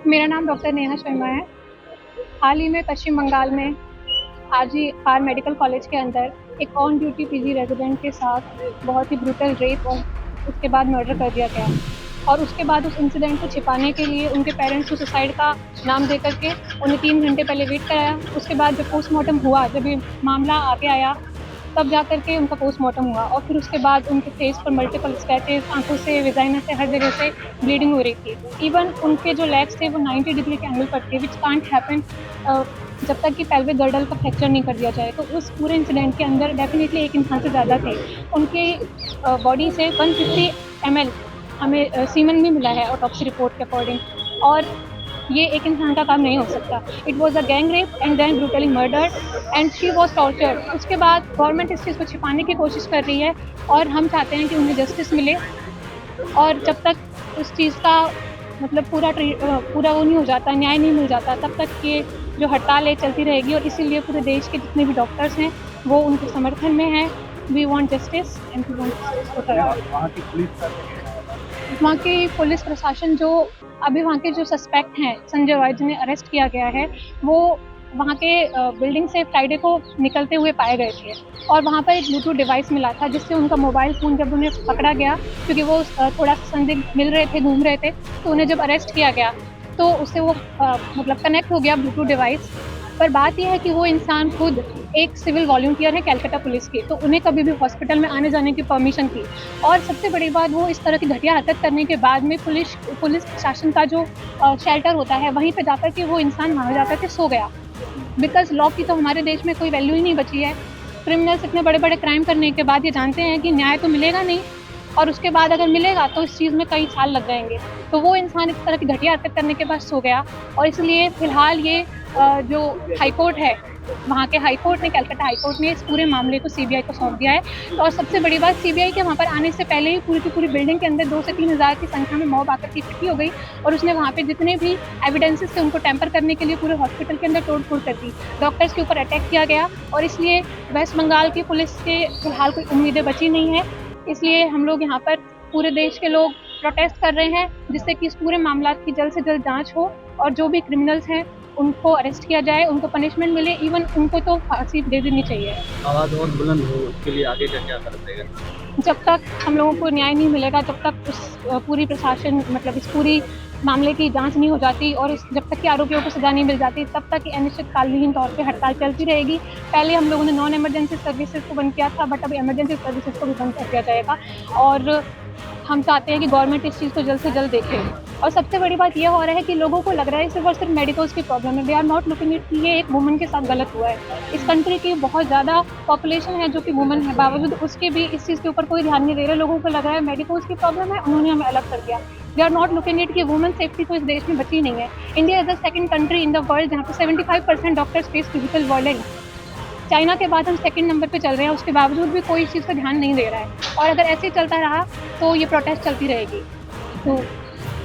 मेरा नाम डॉक्टर नेहा शर्मा है। हाल ही में पश्चिम बंगाल में आरजी आर मेडिकल कॉलेज के अंदर एक ऑन ड्यूटी पीजी रेजिडेंट के साथ बहुत ही ब्रूटल रेप और उसके बाद मर्डर कर दिया गया। और उसके बाद उस इंसिडेंट को छिपाने के लिए उनके पेरेंट्स को सुसाइड का नाम दे करके उन्हें 3 घंटे पहले वेट कराया। उसके बाद जब पोस्टमार्टम हुआ, जब ये मामला आगे आया, तब जा करके उनका पोस्टमार्टम हुआ और फिर उसके बाद उनके फेस पर मल्टीपल स्क्रैचेस, आंखों से, वेजाइना से, हर जगह से ब्लीडिंग हो रही थी। इवन उनके जो लेग्स थे वो 90 डिग्री के एंगल पर थे, विच कांट हैपन जब तक कि पेल्विक गर्डल का फ्रैक्चर नहीं कर दिया जाए। तो उस पूरे इंसिडेंट के अंदर डेफिनेटली एक इंसान से ज़्यादा थे। उनके बॉडी से 150 ml हमें सीमन भी मिला है ऑटोप्सी रिपोर्ट के अकॉर्डिंग। और ये एक इंसान का काम नहीं हो सकता। It was a gang rape and then brutally murdered and she was tortured. उसके बाद गवर्नमेंट इस चीज़ को छिपाने की कोशिश कर रही है और हम चाहते हैं कि उन्हें जस्टिस मिले। और जब तक उस चीज़ का मतलब पूरा वो नहीं हो जाता, न्याय नहीं मिल जाता, तब तक ये जो हड़ताल है चलती रहेगी। और इसीलिए पूरे देश के जितने भी डॉक्टर्स हैं वो उनके समर्थन में हैं। We want justice and we want वहाँ की पुलिस प्रशासन जो अभी वहाँ के जो सस्पेक्ट हैं संजय रॉय जिन्हें अरेस्ट किया गया है, वो वहाँ के बिल्डिंग से फ्राइडे को निकलते हुए पाए गए थे। और वहाँ पर एक ब्लूटूथ डिवाइस मिला था जिससे उनका मोबाइल फ़ोन जब उन्हें पकड़ा गया, क्योंकि वो थोड़ा संदिग्ध मिल रहे थे, घूम रहे थे, तो उन्हें जब अरेस्ट किया गया तो उससे वो मतलब कनेक्ट हो गया ब्लूटूथ डिवाइस। पर बात यह है कि वो इंसान खुद एक सिविल वॉलंटियर है कैलकाटा पुलिस के, तो उन्हें कभी भी हॉस्पिटल में आने जाने की परमिशन थी। और सबसे बड़ी बात, वो इस तरह की घटिया हरकत करने के बाद में पुलिस प्रशासन का जो शेल्टर होता है वहीं पे जाकर के वो इंसान वहाँ जाकर के सो गया। बिकॉज लॉ की तो हमारे देश में कोई वैल्यू ही नहीं बची है। क्रिमिनल्स इतने बड़े बड़े क्राइम करने के बाद ये जानते हैं कि न्याय तो मिलेगा नहीं, और उसके बाद अगर मिलेगा तो इस चीज़ में कई साल लग जाएंगे। तो वो इंसान इस तरह की घटिया हरकत करने के बाद सो गया। और इसलिए फ़िलहाल ये जो हाई कोर्ट है, वहाँ के हाई कोर्ट ने, कैलकाटा हाई कोर्ट ने इस पूरे मामले को सीबीआई को सौंप दिया है। और सबसे बड़ी बात, सीबीआई के वहाँ पर आने से पहले ही पूरी की पूरी बिल्डिंग के अंदर 2 से 3 हज़ार की संख्या में मॉब आकर के इकट्ठी हो गई और उसने वहाँ पे जितने भी एविडेंसेस थे उनको टेम्पर करने के लिए पूरे हॉस्पिटल के अंदर तोड़-फोड़ कर दी। डॉक्टर्स के ऊपर अटैक किया गया और इसलिए वेस्ट बंगाल की पुलिस के फिलहाल कोई उम्मीदें बची नहीं है। इसलिए हम लोग यहाँ पर पूरे देश के लोग प्रोटेस्ट कर रहे हैं, जिससे कि इस पूरे मामला की जल्द से जल्द जाँच हो और जो भी क्रिमिनल्स हैं उनको अरेस्ट किया जाए, उनको पनिशमेंट मिले, इवन उनको तो फांसी दे देनी चाहिए। आवाज़ और बुलंद हो, उसके लिए आगे का क्या करते हैं? जब तक हम लोगों को न्याय नहीं मिलेगा, जब तक उस पूरी प्रशासन मतलब इस पूरी मामले की जांच नहीं हो जाती और जब तक कि आरोपियों को सजा नहीं मिल जाती, तब तक अनिश्चितकालीन तौर पे हड़ताल चलती रहेगी। पहले हम लोगों ने नॉन इमरजेंसी सर्विसेज को बंद किया था, बट अभी इमरजेंसी सर्विसेज को भी बंद कर दिया जाएगा। और हम चाहते हैं कि गवर्नमेंट इस चीज़ को जल्द से जल्द देखे। और सबसे बड़ी बात यह हो रहा है कि लोगों को लग रहा है सिर्फ और सिर्फ मेडिकल्स की प्रॉब्लम है। They are not looking it कि ये एक वुमन के साथ गलत हुआ है। इस कंट्री की बहुत ज़्यादा पॉपुलेशन है जो कि वुमन है, बावजूद उसके भी इस चीज़ के ऊपर कोई ध्यान नहीं दे रहे। लोगों को लग रहा है मेडिकल्स की प्रॉब्लम है, उन्होंने हमें अलग कर दिया। They are not looking it कि वुमन सेफ्टी तो इस देश में बची नहीं है। India is the second country in the world जहाँ पे 75% doctors face physical violence. China के बाद हम सेकंड नंबर पे चल रहे हैं, उसके बावजूद भी कोई इस चीज़ का ध्यान नहीं दे रहा है। और अगर ऐसे ही चलता रहा तो ये प्रोटेस्ट चलती रहेगी। तो